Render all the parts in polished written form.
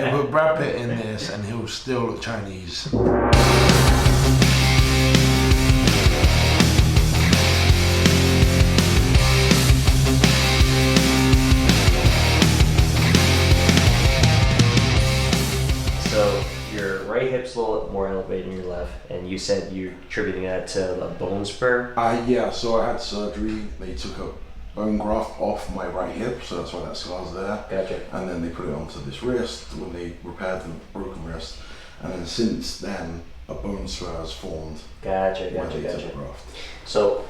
Put Brad Pitt in this and he'll still look Chinese. So your right hip's a little more elevated than your left, and you said you're attributing that to a bone spur? Yeah, so I had surgery. They took a bone graft off my right hip, so that's why that scar's there. Gotcha. And then they put it onto this wrist when they repaired the broken wrist. And then since then, a bone spur has formed. Gotcha. Took a graft. So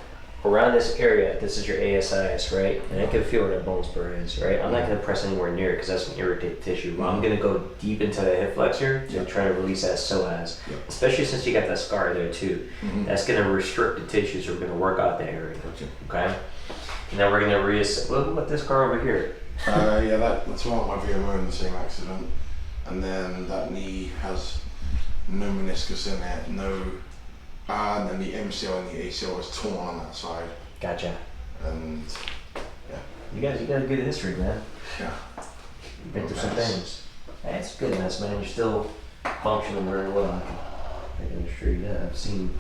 around this area, this is your ASIS, right? And I can feel where that bone spur is, right? I'm not going to press anywhere near it because that's an irritated tissue. Mm-hmm. I'm going to go deep into the hip flexor to try to release that psoas, especially since you got that scar there too. Mm-hmm. That's going to restrict the tissue, so we're going to work out that area. Gotcha. Okay? And then we're going to reassess. Look at this scar over here. Yeah, that's one of my VMO in the same accident. And then that knee has no meniscus in it, and then the MCL and the ACL was torn on that side. Gotcha. And yeah. You got a good history, man. Yeah. You've been through some things. That's good mess, man. You're still functioning very well. I can assure you that. I've seen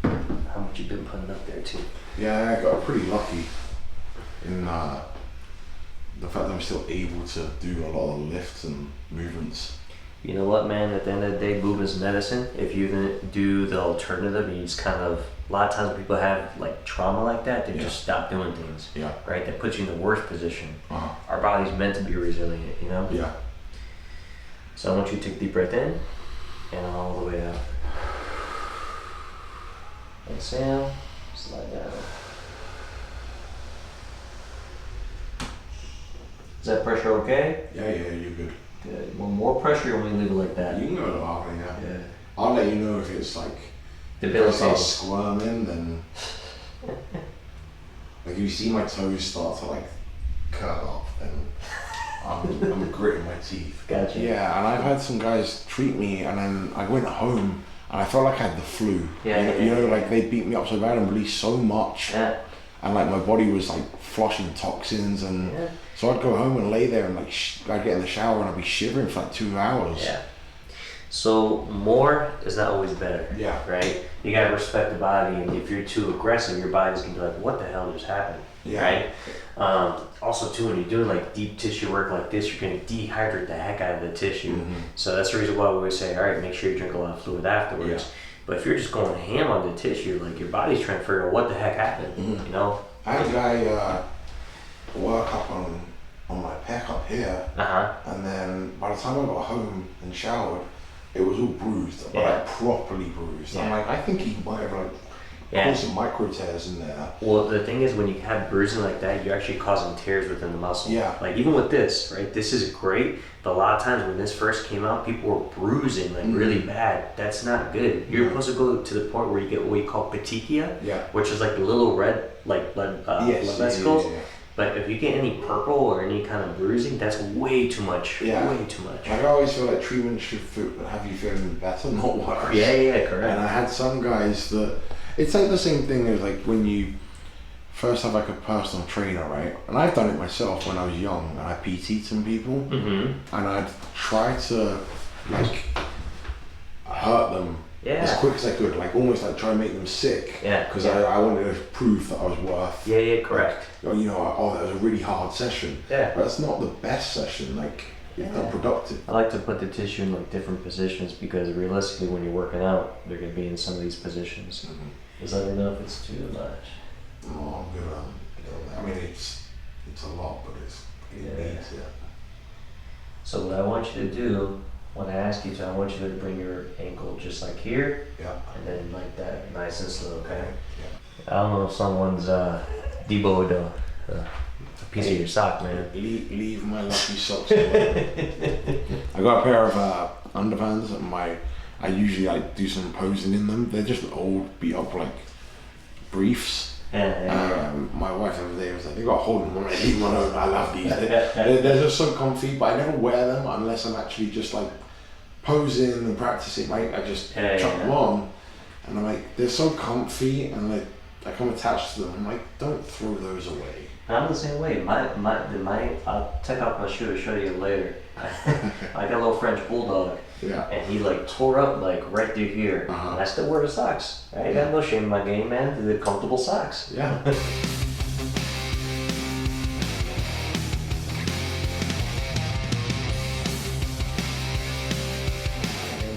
how much you've been putting up there too. Yeah, I got pretty lucky in the fact that I'm still able to do a lot of lifts and movements. You know what, man? At the end of the day, movement's medicine. If you can do the alternative, you just kind of, a lot of times when people have like trauma like that, they just stop doing things. Yeah. Right? That puts you in the worst position. Uh-huh. Our body's meant to be resilient, you know? Yeah. So I want you to take a deep breath in and all the way out. Exhale, slide down. Is that pressure okay? Yeah, you're good. Good. One more pressure when we leave it like that. You can go to the balcony now. Yeah. I'll let you know if it's like, if I start squirming, then like if you see my toes start to like curl up, then I'm gritting my teeth. Gotcha. Yeah, and I've had some guys treat me, and then I went home and I felt like I had the flu. You know, like they beat me up so bad and released so much. Yeah. And like my body was like flushing toxins, and so I'd go home and lay there and like I'd get in the shower and I'd be shivering for like 2 hours. Yeah. So more is not always better. Yeah. Right? You gotta respect the body, and if you're too aggressive, your body's gonna be like, what the hell just happened? Yeah. Right? Also too, when you're doing like deep tissue work like this, you're gonna dehydrate the heck out of the tissue. Mm-hmm. So that's the reason why we always say, all right, make sure you drink a lot of fluid afterwards. Yeah. But if you're just going ham on the tissue, like your body's trying to figure out what the heck happened, you know? I had a guy work up on my pec up here, and then by the time I got home and showered, it was all bruised, but like properly bruised. I'm like, I think he might have like caused some micro tears in there. Well, the thing is, when you have bruising like that, you're actually causing tears within the muscle. Yeah. Like even with this, right? This is great, but a lot of times when this first came out, people were bruising like really bad. That's not good. You're supposed to go to the point where you get what we call petechia, which is like the little red like blood vesicles. But if you get any purple or any kind of bruising, that's way too much. Yeah. Way too much. Like I always feel like treatment should have you feeling better, not worse. Yeah, correct. And I had some guys that, it's like the same thing as like when you first have like a personal trainer, right? And I've done it myself when I was young, and I PT'd some people, and I'd try to like hurt them as quick as I could, like almost like try and make them sick. Because I wanted to prove that I was worth. Correct. Like, you know, that was a really hard session. But that's not the best session. Like it's not productive. I like to put the tissue in like different positions because realistically, when you're working out, they're gonna be in some of these positions. Does that enough? It's too much. No, I'm good on that. I mean, it's a lot, but it needs it. So what I want you to do, when I ask you to, I want you to bring your ankle just like here, and then like that, nice and slow, okay? I don't know if someone's deboed a piece of your sock, man. Leave my lucky socks alone. I got a pair of underpants, and I usually like do some posing in them. They're just old, beat up like briefs. My wife over there was like, they got a hole in them. I leave one alone. I love these. They're just so comfy, but I never wear them unless I'm actually just like posing and practicing. Like I just chuck them on, and I'm like, they're so comfy, and like I'm attached to them. I'm like, don't throw those away. I'm the same way. I'll take off my shoe to show you later. I got a little French bulldog. Yeah. And he like tore up like right through here. And I still wear the socks. I got no shame in my game, man. They're comfortable socks. Yeah.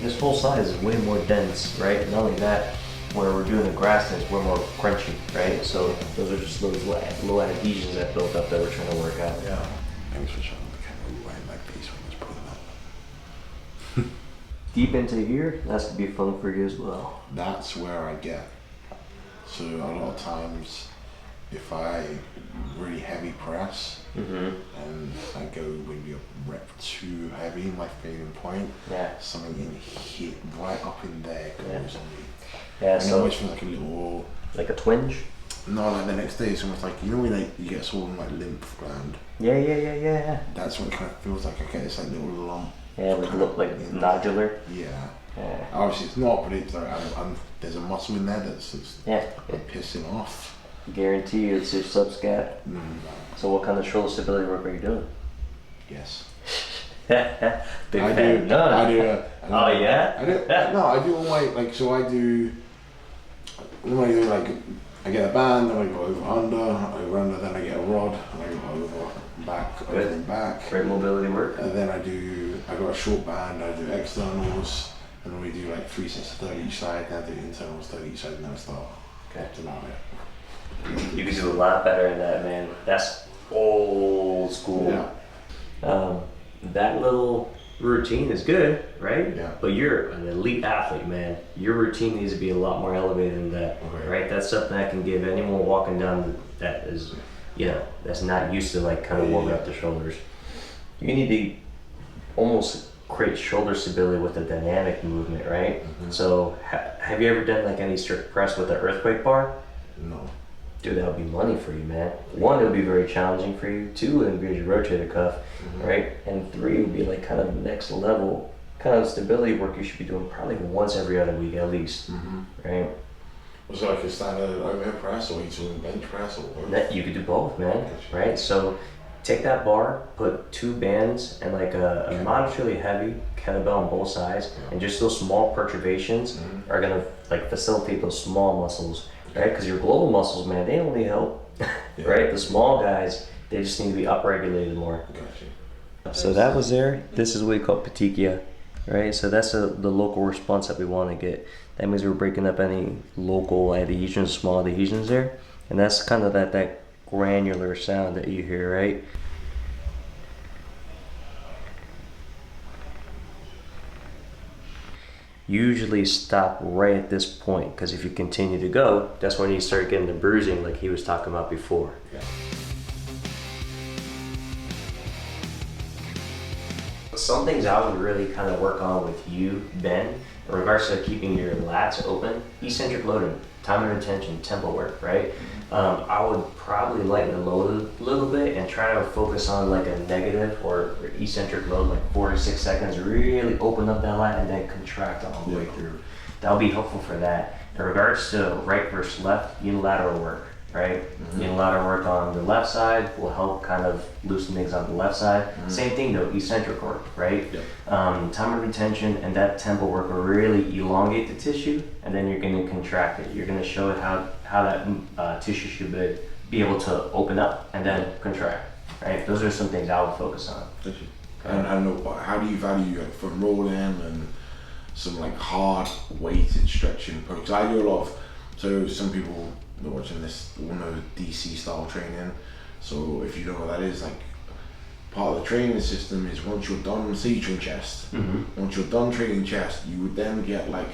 This whole side is way more dense, right? Not only that, where we're doing the grass things, we're more crunchy, right? So those are just those little adhesions that built up that we're trying to work out. Yeah. Thanks for showing the camera why I like these ones. Put them up. Deep into here, that's gonna be fun for you as well. That's where I get. So a lot of times, if I really heavy press and I go maybe a rep too heavy, my failing point, something in here, right up in there goes on me. Yeah, and so it always feels like a little, like a twinge. No, like the next day it's almost like, you know when like, you get sort of like lymph gland. Yeah. That's what it kind of feels like. I get this like little lump. Yeah, like look like nodular. Yeah. Obviously it's not, but it's like there's a muscle in there that's pissing off. Guarantee you it's your subscat. So what kind of shoulder stability work are you doing? Yes. Big I fan. do. Oh yeah? I do. No, I do all my, like, so I do, when I do like, I get a band, then I go over under, then I get a rod, and I go over, back, over and back. Great mobility work. And then I got a short band, I do externals, and then we do like 3 sets of 30 each side, then I do internals 30 each side, and then I start. That's about it. You can do a lot better than that, man. That's old school. Yeah. That little routine is good, right? Yeah. But you're an elite athlete, man. Your routine needs to be a lot more elevated than that, right? That's something I can give anyone walking down that is, that's not used to like kind of warming up the shoulders. You need to almost create shoulder stability with a dynamic movement, right? So have you ever done like any strict press with an earthquake bar? No. Dude, that would be money for you, man. 1, it would be very challenging for you. 2, it would be your rotator cuff, right? And 3 would be like kind of next level kind of stability work you should be doing probably once every other week at least, right? Was it like a standard overhead press, or are you doing bench press, or what? You could do both, man, right? So take that bar, put 2 bands and like a moderately heavy kettlebell on both sides, and just those small perturbations are gonna like facilitate those small muscles. Right, because your global muscles, man, they only help, right? The small guys, they just need to be upregulated more. Gotcha. So that was there. This is what we call petechia, right? So that's the local response that we want to get. That means we're breaking up any local adhesions, small adhesions there, and that's kind of that granular sound that you hear, right? Usually stop right at this point, because if you continue to go, that's when you start getting the bruising like he was talking about before. Some things I would really kind of work on with you, Ben, in regards to keeping your lats open, eccentric loading, time and retention, tempo work, right? I would probably lighten the load a little bit and try to focus on like a negative or eccentric load, like 4 to 6 seconds, really open up that lat and then contract all the way through. That'll be helpful for that. In regards to right versus left, unilateral work, right? Unilateral work on the left side will help kind of loosen things on the left side. Same thing though, eccentric work, right? Time of retention and that tempo work will really elongate the tissue, and then you're going to contract it. You're going to show it how that tissue should be able to open up and then contract, right? Those are some things I would focus on. And I know, how do you value like foot rolling and some like hard weighted stretching? Because I do a lot of, so some people that are watching this will know DC style training. So if you know what that is, like part of the training system is once you're done, say you train chest, once you're done training chest, you would then get like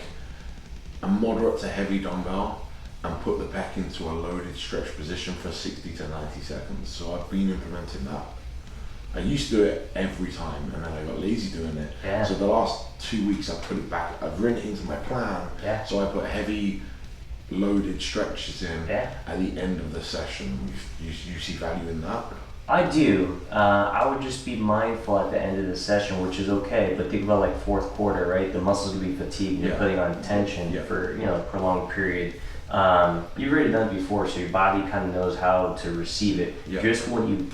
a moderate to heavy dumbbell and put the pec into a loaded stretch position for 60 to 90 seconds. So I've been implementing that. I used to do it every time, and then I got lazy doing it. So the last 2 weeks I've put it back, I've written it into my plan. So I put heavy loaded stretches in at the end of the session. You see value in that? I do. I would just be mindful at the end of the session, which is okay. But think about like fourth quarter, right? The muscles will be fatigued. You're putting on tension for a prolonged period. You've already done it before, so your body kind of knows how to receive it. Just when you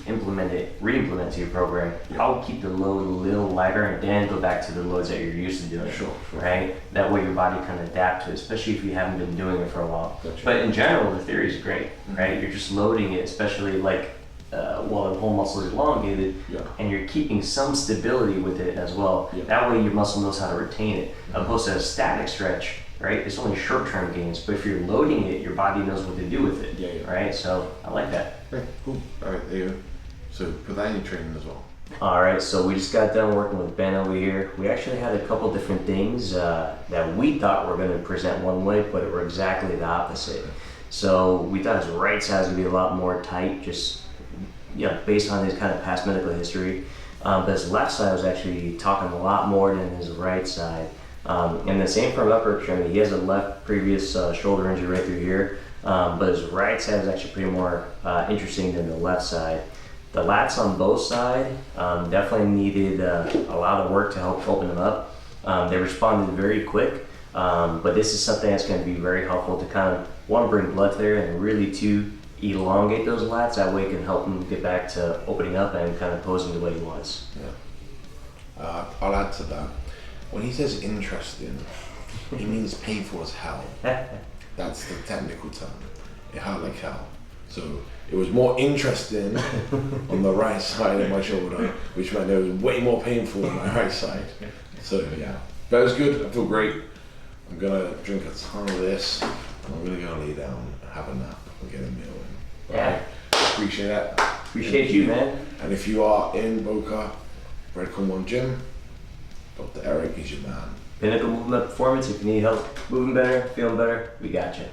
re-implement to your program, I would keep the load a little lighter and then go back to the loads that you're used to doing. Sure. Right? That way your body can adapt to it, especially if you haven't been doing it for a while. Gotcha. But in general, the theory is great, right? You're just loading it, especially like while the whole muscle is elongated, and you're keeping some stability with it as well. That way your muscle knows how to retain it, opposed to a static stretch, right? It's only short-term gains, but if you're loading it, your body knows what to do with it, right? So I like that. Okay, cool. All right, there you go. So put that in your training as well. All right, so we just got done working with Ben over here. We actually had a couple different things that we thought were going to present one way, but it were exactly the opposite. So we thought his right side would be a lot more tight, just based on his kind of past medical history. But his left side was actually talking a lot more than his right side. And the same for upper extremity. He has a left previous shoulder injury right through here, but his right side is actually pretty more interesting than the left side. The lats on both sides definitely needed a lot of work to help open them up. They responded very quick, but this is something that's going to be very helpful to kind of, one, bring blood there, and really, two, elongate those lats. That way it can help him get back to opening up and kind of posing the way he wants. I'll add to that. When he says interesting, he means painful as hell. That's the technical term. It hurt like hell. So it was more interesting on the right side of my shoulder, which meant it was way more painful on my right side. So but it was good. I feel great. I'm gonna drink a ton of this. I'm gonna go lay down, have a nap, and get a meal in. Yeah. Appreciate that. Appreciate you, man. And if you are in Boca, Redcon 1 Gym, Dr. Eric is your man. Pinnacle Movement Performance. If you need help moving better, feeling better, we got you.